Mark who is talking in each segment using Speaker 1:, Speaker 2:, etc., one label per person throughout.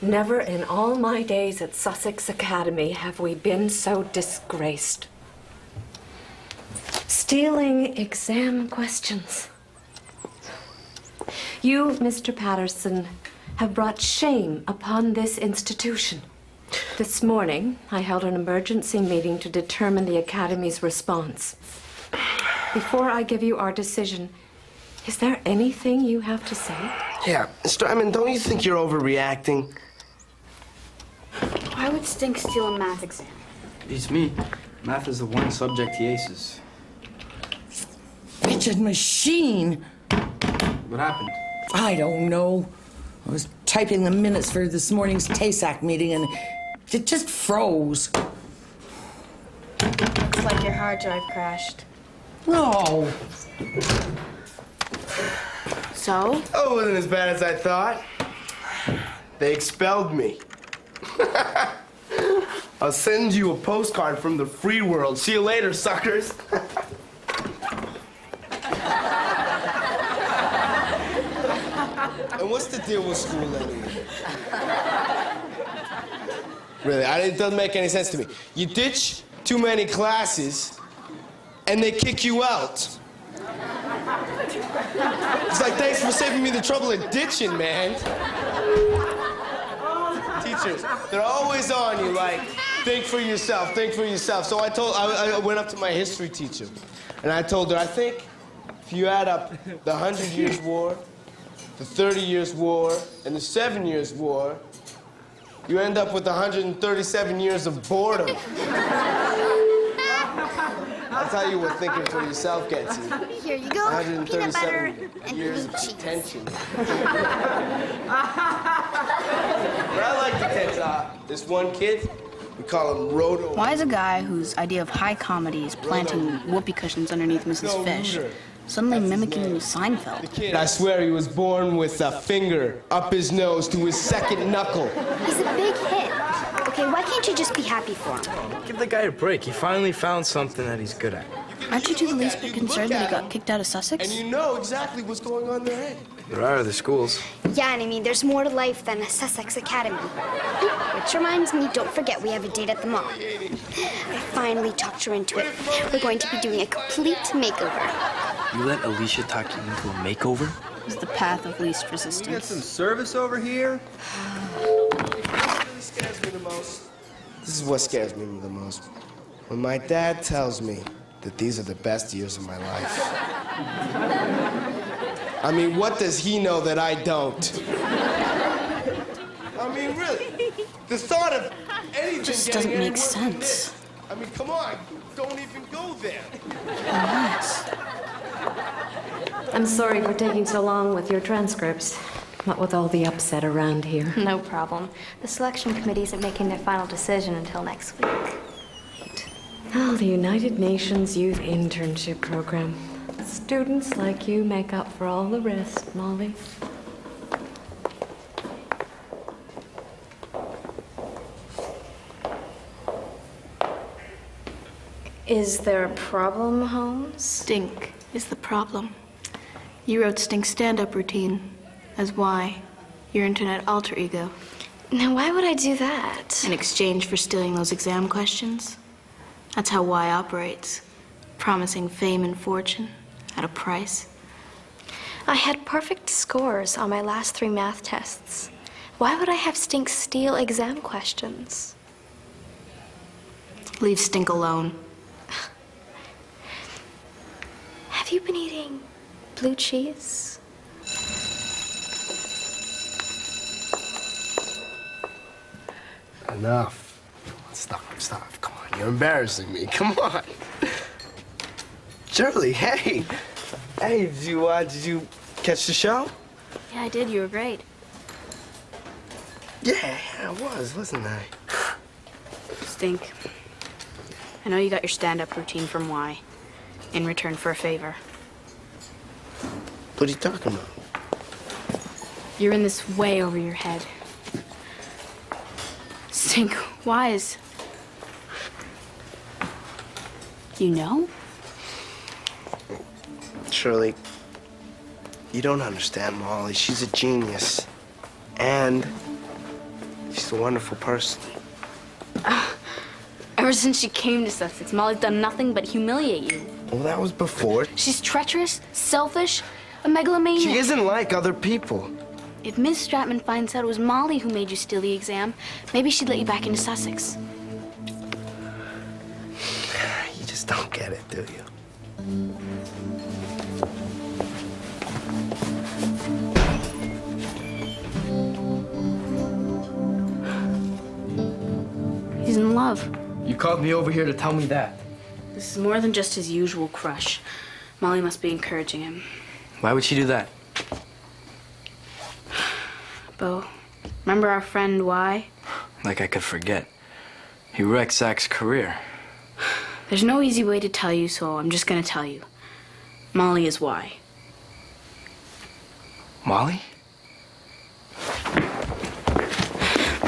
Speaker 1: Never in all my days at Sussex Academy have we been so disgraced. Stealing exam questions. You, Mr. Patterson, have brought shame upon this institution. This morning, I held an emergency meeting to determine the Academy's response. Before I give you our decision, is there anything you have to say?
Speaker 2: Yeah, Mr. Emmon, don't you think you're overreacting?
Speaker 3: Why would Stink steal a math exam?
Speaker 4: Beats me. Math is the one subject he aces.
Speaker 5: Wretched machine.
Speaker 4: What happened?
Speaker 5: I don't know. I was typing the minutes for this morning's TASAC meeting and it just froze.
Speaker 3: Looks like your hard drive crashed.
Speaker 5: No.
Speaker 3: So?
Speaker 2: Oh, it wasn't as bad as I thought. They expelled me. I'll send you a postcard from the free world. See you later, suckers. And what's the deal with school anyway? Really, it doesn't make any sense to me. You ditch too many classes, and they kick you out. It's like, thanks for saving me the trouble of ditching, man. Teachers, they're always on you, like, think for yourself, think for yourself. So I went up to my history teacher, and I told her, I think if you add up the 100 Years' War, the 30 Years' War, and the 7 Years' War, you end up with 137 years of boredom. That's how you were thinking for yourself gets you.
Speaker 3: Here you go. Peanut butter
Speaker 2: 137
Speaker 3: and
Speaker 2: years of
Speaker 3: cheese.
Speaker 2: detention. But I like detention. This one kid, we call him Roto.
Speaker 6: Why is a guy whose idea of high comedy is planting whoopee cushions underneath Mrs. Fish suddenly mimicking Seinfeld?
Speaker 2: The kid, I swear he was born with a finger up his nose to his second knuckle.
Speaker 3: He's a big hit. Okay, why can't you just be happy for him?
Speaker 4: Give the guy a break. He finally found something that he's good at.
Speaker 6: Aren't you two the least bit concerned that he got kicked out of Sussex?
Speaker 2: And you know exactly what's going on in their head.
Speaker 4: There are other schools.
Speaker 3: Yeah, and I mean, there's more to life than a Sussex Academy. Which reminds me, don't forget we have a date at the mall. I finally talked her into it. We're going to be doing a complete makeover.
Speaker 4: You let Alicia talk you into a makeover?
Speaker 6: It's the path of least
Speaker 7: Get
Speaker 6: resistance.
Speaker 7: some service over here.
Speaker 2: What scares me the most? This is what scares me the most. When my dad tells me that these are the best years of my life. I mean, what does he know that I don't? I mean, really, the thought of anything
Speaker 6: Just
Speaker 2: getting
Speaker 6: doesn't
Speaker 2: any
Speaker 6: make
Speaker 2: worse than
Speaker 6: sense.
Speaker 2: this. I mean, come on, don't even go there.
Speaker 6: Yes.
Speaker 1: I'm sorry for taking so long with your transcripts. What with all the upset around here.
Speaker 8: No problem. The selection committee isn't making their final decision until next week.
Speaker 1: Oh, the United Nations Youth Internship Program. Students like you make up for all the rest, Molly.
Speaker 8: Is there a problem, Holmes?
Speaker 6: Stink is the problem. You wrote Stink's stand-up routine as Y, your internet alter ego.
Speaker 8: Now, why would I do that?
Speaker 6: In exchange for stealing those exam questions. That's how Y operates, promising fame and fortune at a price.
Speaker 8: I had perfect scores on my last 3 math tests. Why would I have Stink steal exam questions?
Speaker 6: Leave Stink alone.
Speaker 8: Have you been eating blue cheese?
Speaker 2: Enough. Stop. Come on, you're embarrassing me. Come on. Shirley, hey. Hey, did you catch the show?
Speaker 6: Yeah, I did. You were great.
Speaker 2: Yeah, I was, wasn't I?
Speaker 6: Stink. I know you got your stand-up routine from Y in return for a favor.
Speaker 2: What are you talking about?
Speaker 6: You're in this way over your head. Stink, Wise. You know?
Speaker 2: Shirley, you don't understand Molly. She's a genius. And she's a wonderful person.
Speaker 6: Ever since she came to Sussex, Molly's done nothing but humiliate you.
Speaker 2: Well, that was before.
Speaker 6: She's treacherous, selfish, a megalomaniac.
Speaker 2: She isn't like other people.
Speaker 6: If Miss Stratman finds out it was Molly who made you steal the exam, maybe she'd let you back into Sussex.
Speaker 2: You just don't get it, do you?
Speaker 6: He's in love.
Speaker 4: You called me over here to tell me that.
Speaker 6: This is more than just his usual crush. Molly must be encouraging him.
Speaker 4: Why would she do that?
Speaker 6: Bo, remember our friend Y?
Speaker 4: Like I could forget. He wrecked Zach's career.
Speaker 6: There's no easy way to tell you, so I'm just gonna tell you. Molly is Y.
Speaker 4: Molly?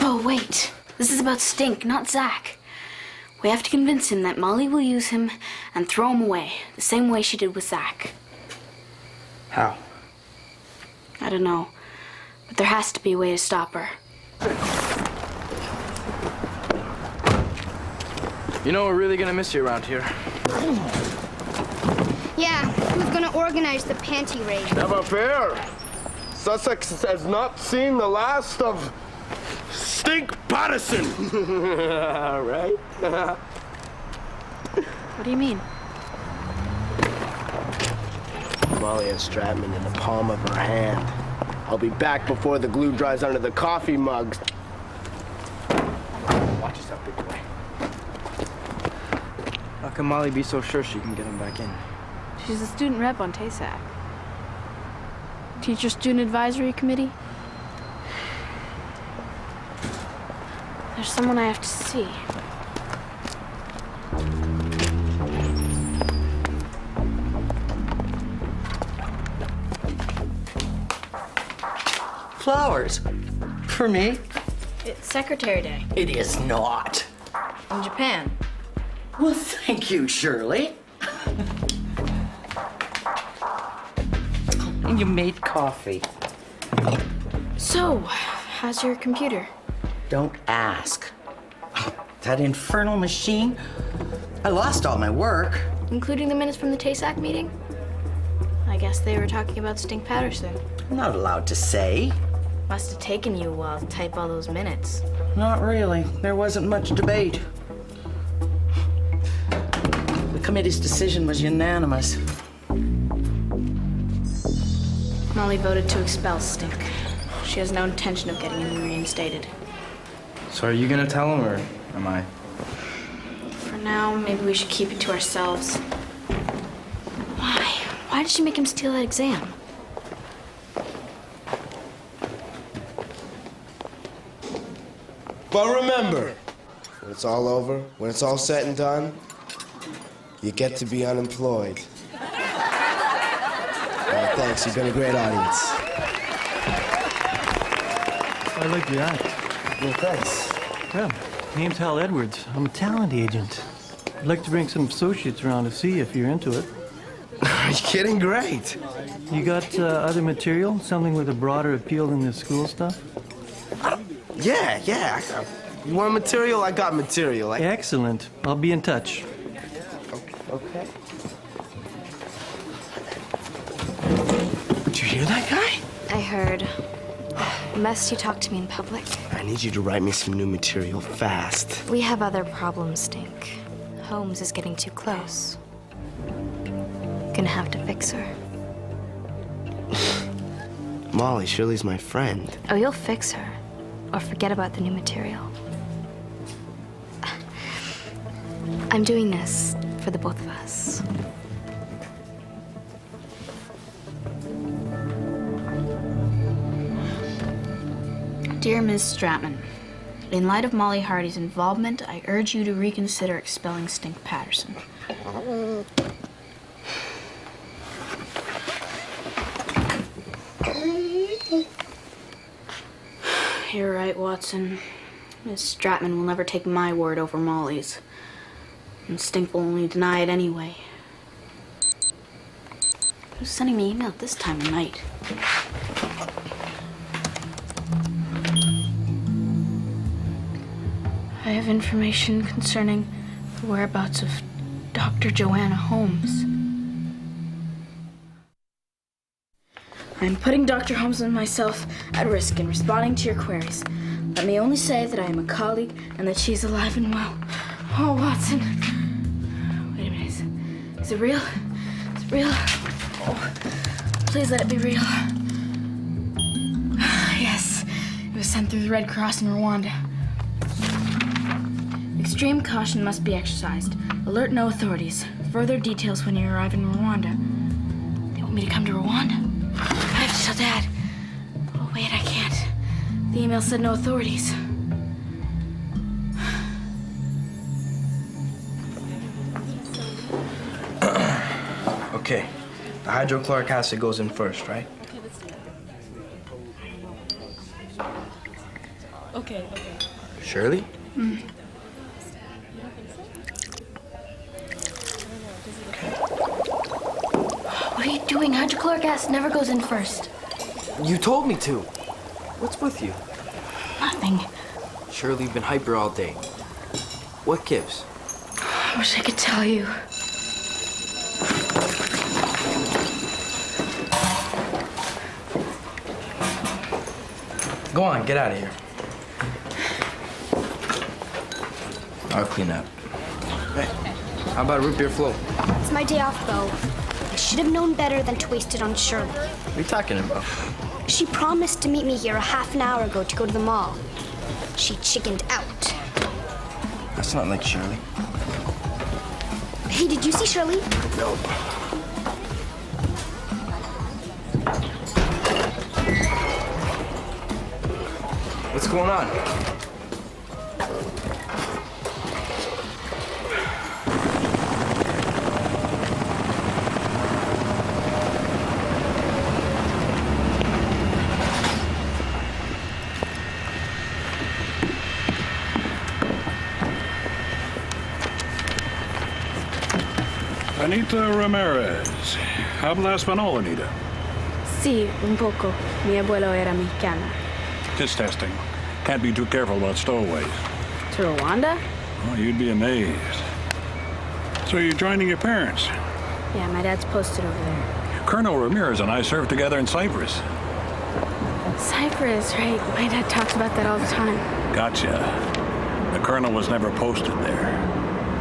Speaker 6: Bo, wait. This is about Stink, not Zach. We have to convince him that Molly will use him and throw him away, the same way she did with Zach.
Speaker 4: How?
Speaker 6: I don't know, but there has to be a way to stop her.
Speaker 4: You know, we're really gonna miss you around here.
Speaker 3: Yeah, who's gonna organize the panty raid?
Speaker 2: Never fear. Sussex has not seen the last of Stink Patterson. Right?
Speaker 6: What do you mean?
Speaker 2: Molly has Stratman in the palm of her hand. I'll be back before the glue dries under the coffee mugs. Watch yourself, big boy.
Speaker 4: How can Molly be so sure she can get him back in?
Speaker 6: She's a student rep on TASAC. Teacher Student Advisory Committee? There's someone I have to see.
Speaker 5: Flowers. For me?
Speaker 6: It's Secretary Day
Speaker 5: It is not.
Speaker 6: in Japan.
Speaker 5: Well, thank you, Shirley. And you made coffee.
Speaker 6: So, how's your computer?
Speaker 5: Don't ask. That infernal machine. I lost all my work.
Speaker 6: Including the minutes from the TASAC meeting? I guess they were talking about Stink Patterson.
Speaker 5: I'm not allowed to say.
Speaker 6: Must have taken you a while to type all those minutes.
Speaker 5: Not really. There wasn't much debate. The committee's decision was unanimous.
Speaker 6: Molly voted to expel Stink. She has no intention of getting him reinstated.
Speaker 4: So are you gonna tell him, or am I?
Speaker 6: For now, maybe we should keep it to ourselves. Why? Why did she make him steal that exam?
Speaker 2: But remember, when it's all over, when it's all said and done, you get to be unemployed. All right, thanks. You've been a great audience.
Speaker 7: I like the act.
Speaker 2: Well, thanks.
Speaker 7: Yeah, name's Hal Edwards. I'm a talent agent. I'd like to bring some associates around to see if you're into it.
Speaker 2: Are you kidding? Great.
Speaker 7: You got other material? Something with a broader appeal than the school stuff?
Speaker 2: Yeah. You want material? I got material.
Speaker 7: Excellent. I'll be in touch.
Speaker 2: Okay. Did you hear that guy?
Speaker 8: I heard. Must you talk to me in public?
Speaker 2: I need you to write me some new material fast.
Speaker 8: We have other problems, Stink. Holmes is getting too close. Gonna have to fix her.
Speaker 2: Molly, Shirley's my friend.
Speaker 8: Oh, you'll fix her. Or forget about the new material. I'm doing this for the both of us.
Speaker 6: Dear Ms. Stratman, in light of Molly Hardy's involvement, I urge you to reconsider expelling Stink Patterson. You're right, Watson. Ms. Stratman will never take my word over Molly's. And Stink will only deny it anyway. Who's sending me email at this time of night? I have information concerning the whereabouts of Dr. Joanna Holmes. I'm putting Dr. Holmes and myself at risk in responding to your queries. Let me only say that I am a colleague and that she's alive and well. Oh, Watson. Wait a minute. Is it real? Is it real? Oh, please let it be real. Yes, it was sent through the Red Cross in Rwanda. Extreme caution must be exercised. Alert no authorities. Further details when you arrive in Rwanda. They want me to come to Rwanda? I have to tell Dad. Oh, wait, I can't. The email said no authorities.
Speaker 4: Okay. The hydrochloric acid goes in first, right?
Speaker 9: Okay.
Speaker 4: Shirley?
Speaker 8: What are you doing? Hydrochloric acid never goes in first.
Speaker 4: You told me to. What's with you?
Speaker 6: Nothing.
Speaker 4: Shirley, you've been hyper all day. What gives?
Speaker 8: I wish I could tell you.
Speaker 4: Go on, get out of here. I'll clean up. Hey, how about root beer float?
Speaker 3: It's my day off, Bo. I should have known better than to waste it on Shirley.
Speaker 4: What are you talking about?
Speaker 3: She promised to meet me here a half an hour ago to go to the mall. She chickened out.
Speaker 4: That's not like Shirley.
Speaker 3: Hey, did you see Shirley?
Speaker 4: Nope. What's going on?
Speaker 10: Anita Ramirez. Habla español, Anita.
Speaker 6: Sí, un poco. Mi abuelo era mexicano.
Speaker 10: Just testing. Can't be too careful about stowaways.
Speaker 6: To Rwanda?
Speaker 10: Oh, you'd be amazed. So you're joining your parents?
Speaker 6: Yeah, my dad's posted over there.
Speaker 10: Colonel Ramirez and I served together in Cyprus.
Speaker 6: Cyprus, right? My dad talks about that all the time.
Speaker 10: Gotcha. The colonel was never posted there.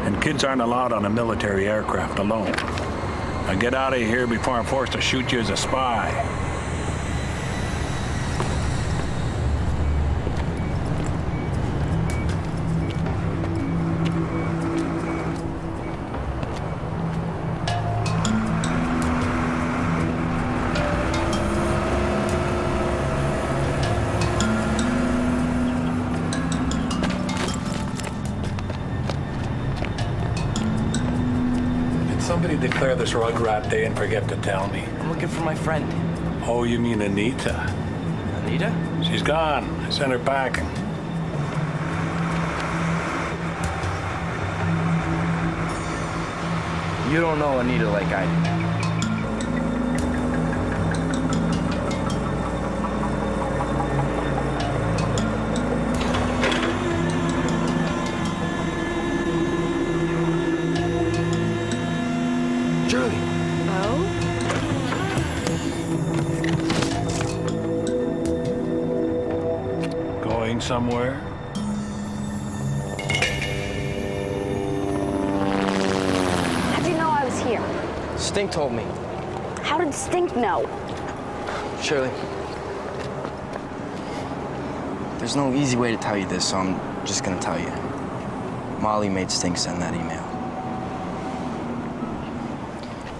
Speaker 10: And kids aren't allowed on a military aircraft alone. Now get out of here before I'm forced to shoot you as a spy. Somebody declare this Rugrat Day and forget to tell me.
Speaker 4: I'm looking for my friend.
Speaker 10: Oh, you mean Anita?
Speaker 4: Anita?
Speaker 10: She's gone. I sent her packing.
Speaker 4: You don't know Anita like I do.
Speaker 10: Going somewhere?
Speaker 3: How'd you know I was here?
Speaker 4: Stink told me.
Speaker 3: How did Stink know?
Speaker 4: Shirley. There's no easy way to tell you this, so I'm just gonna tell you. Molly made Stink send that email.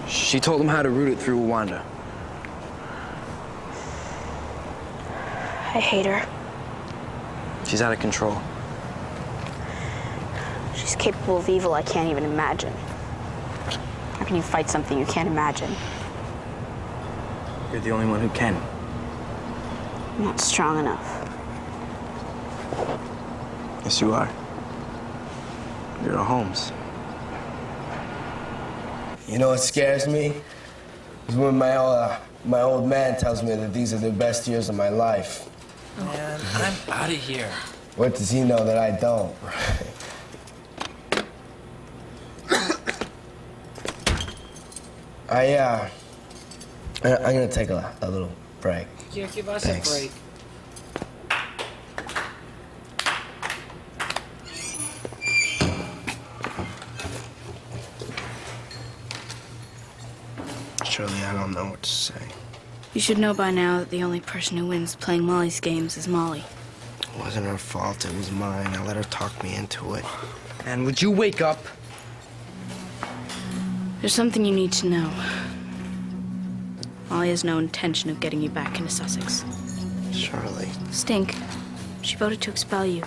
Speaker 4: She told him how to route it through Rwanda.
Speaker 8: I hate her.
Speaker 4: She's out of control.
Speaker 9: She's capable of evil I can't even imagine. How can you fight something you can't imagine?
Speaker 4: You're the only one who can.
Speaker 9: I'm not strong enough.
Speaker 4: Yes, you are. You're a Holmes.
Speaker 2: You know what scares me? Is when my old man tells me that these are the best years of my life.
Speaker 5: Man, I'm out of here.
Speaker 2: What does he know that I don't? I'm gonna take a little break.
Speaker 5: Yeah, give us
Speaker 2: Thanks.
Speaker 5: a break.
Speaker 2: Shirley, I don't know what to say.
Speaker 6: You should know by now that the only person who wins playing Molly's games is Molly.
Speaker 2: It wasn't her fault, it was mine. I let her talk me into it.
Speaker 5: And would you wake up?
Speaker 6: There's something you need to know. Molly has no intention of getting you back into Sussex.
Speaker 2: Shirley.
Speaker 6: Stink. She voted to expel you.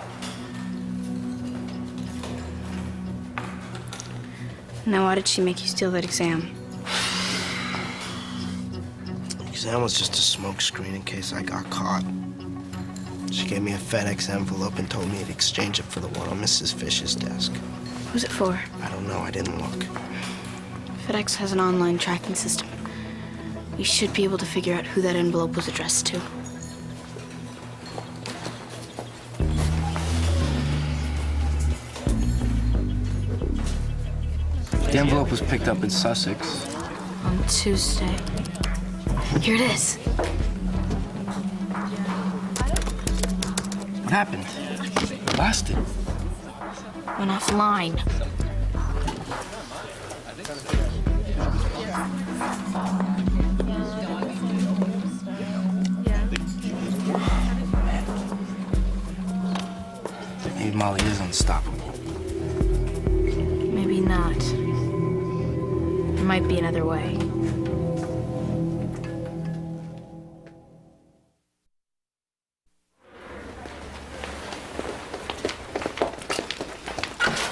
Speaker 6: Now, why did she make you steal that exam?
Speaker 2: The exam was just a smokescreen in case I got caught. She gave me a FedEx envelope and told me to exchange it for the one on Mrs. Fish's desk.
Speaker 6: Who's it for?
Speaker 2: I don't know, I didn't look.
Speaker 6: FedEx has an online tracking system. We should be able to figure out who that envelope was addressed to.
Speaker 4: The envelope was picked up in Sussex.
Speaker 6: On Tuesday. Here it is.
Speaker 4: What happened? Lost it.
Speaker 6: Went offline.
Speaker 4: Maybe Molly is unstoppable.
Speaker 6: Maybe not. There might be another way.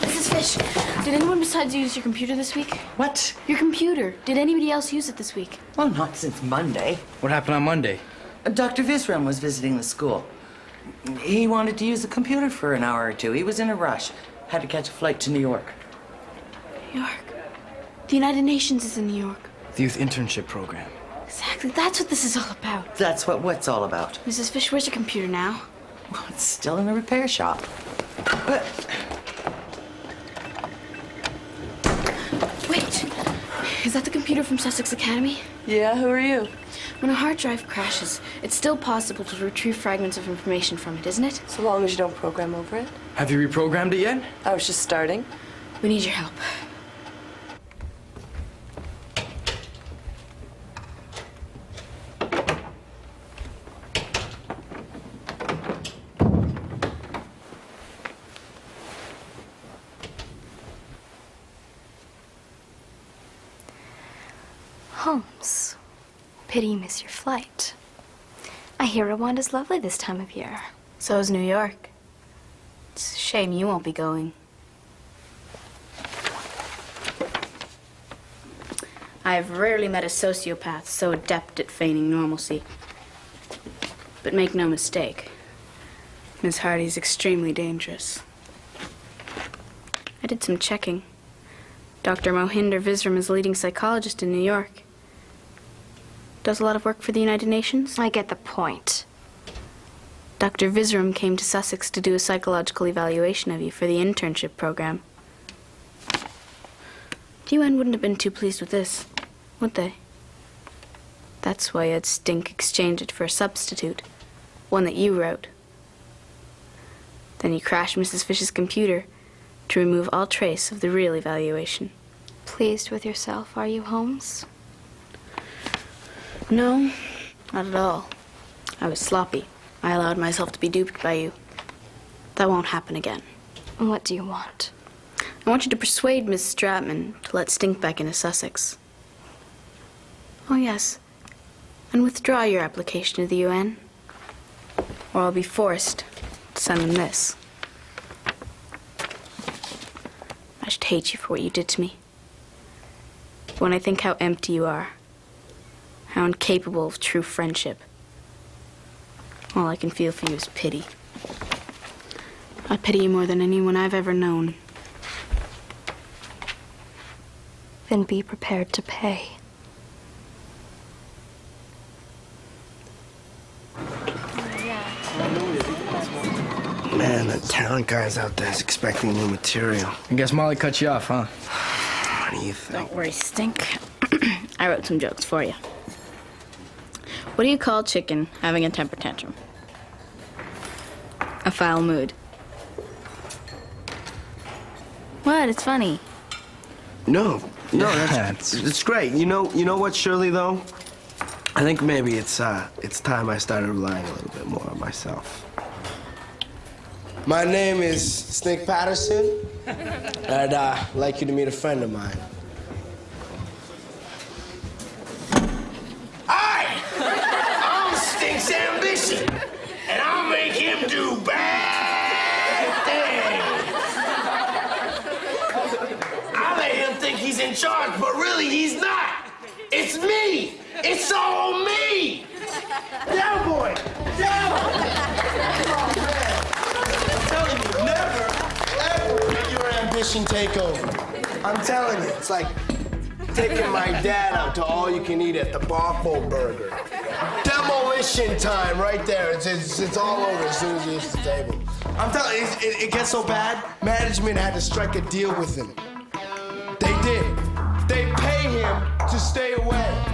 Speaker 6: Mrs. Fish, did anyone besides you use your computer this week?
Speaker 5: What?
Speaker 6: Your computer. Did anybody else use it this week?
Speaker 5: Well, not since Monday.
Speaker 4: What happened on Monday?
Speaker 5: Dr. Visram was visiting the school. He wanted to use the computer for an hour or two. He was in a rush. Had to catch a flight to New York.
Speaker 6: New York. The United Nations is in New York.
Speaker 4: The youth internship program.
Speaker 6: Exactly. That's what this is all about.
Speaker 5: That's what what's all about.
Speaker 6: Mrs. Fish, where's your computer now?
Speaker 5: Well, it's still in the repair shop. But
Speaker 6: Wait. Is that the computer from Sussex Academy?
Speaker 11: Yeah, who are you?
Speaker 6: When a hard drive crashes, it's still possible to retrieve fragments of information from it, isn't it?
Speaker 11: So long as you don't program over it.
Speaker 4: Have you reprogrammed it yet?
Speaker 11: I was just starting.
Speaker 6: We need your help.
Speaker 8: Holmes, pity you miss your flight. I hear Rwanda's lovely this time of year.
Speaker 6: So is New York. It's a shame you won't be going. I've rarely met a sociopath so adept at feigning normalcy. But make no mistake, Miss Hardy's extremely dangerous. I did some checking. Dr. Mohinder Visram is a leading psychologist in New York. Does a lot of work for the United Nations.
Speaker 8: I get the point.
Speaker 6: Dr. Visram came to Sussex to do a psychological evaluation of you for the internship program. The UN wouldn't have been too pleased with this, would they? That's why you had Stink exchange it for a substitute, one that you wrote. Then you crashed Mrs. Fish's computer to remove all trace of the real evaluation.
Speaker 8: Pleased with yourself, are you, Holmes?
Speaker 6: No, not at all. I was sloppy. I allowed myself to be duped by you. That won't happen again.
Speaker 8: What do you want?
Speaker 6: I want you to persuade Miss Stratman to let Stink back into Sussex. Oh, yes. And withdraw your application to the UN. Or I'll be forced send them this. I should hate you for what you did to me. But when I think how empty you are, how incapable of true friendship, all I can feel for you is pity. I pity you more than anyone I've ever known.
Speaker 8: Then be prepared to pay.
Speaker 2: Man, the talent guys out there is expecting new material.
Speaker 4: I guess Molly cut you off, huh?
Speaker 2: What do you think?
Speaker 6: Don't worry, Stink. I wrote some jokes for you. What do you call chicken having a temper tantrum? A foul mood. What? It's funny.
Speaker 2: No, it's great. You know what, Shirley, though? I think maybe it's time I started relying a little bit more on myself. My name is Stink Patterson, and I'd like you to meet a friend of mine. Hi! I'm Stink's Ambition, and I'll make him do bad things. I let him think he's in charge, but really he's not. It's me. It's all me. Down, boy. Down. Never, ever let your ambition take over. I'm telling you, it's like taking my dad out to all you can eat at the Boffo Burger. Demolition time right there. It's all over as soon as he hits the table. I'm telling you, it gets so bad, management had to strike a deal with him. They did. They pay him to stay away.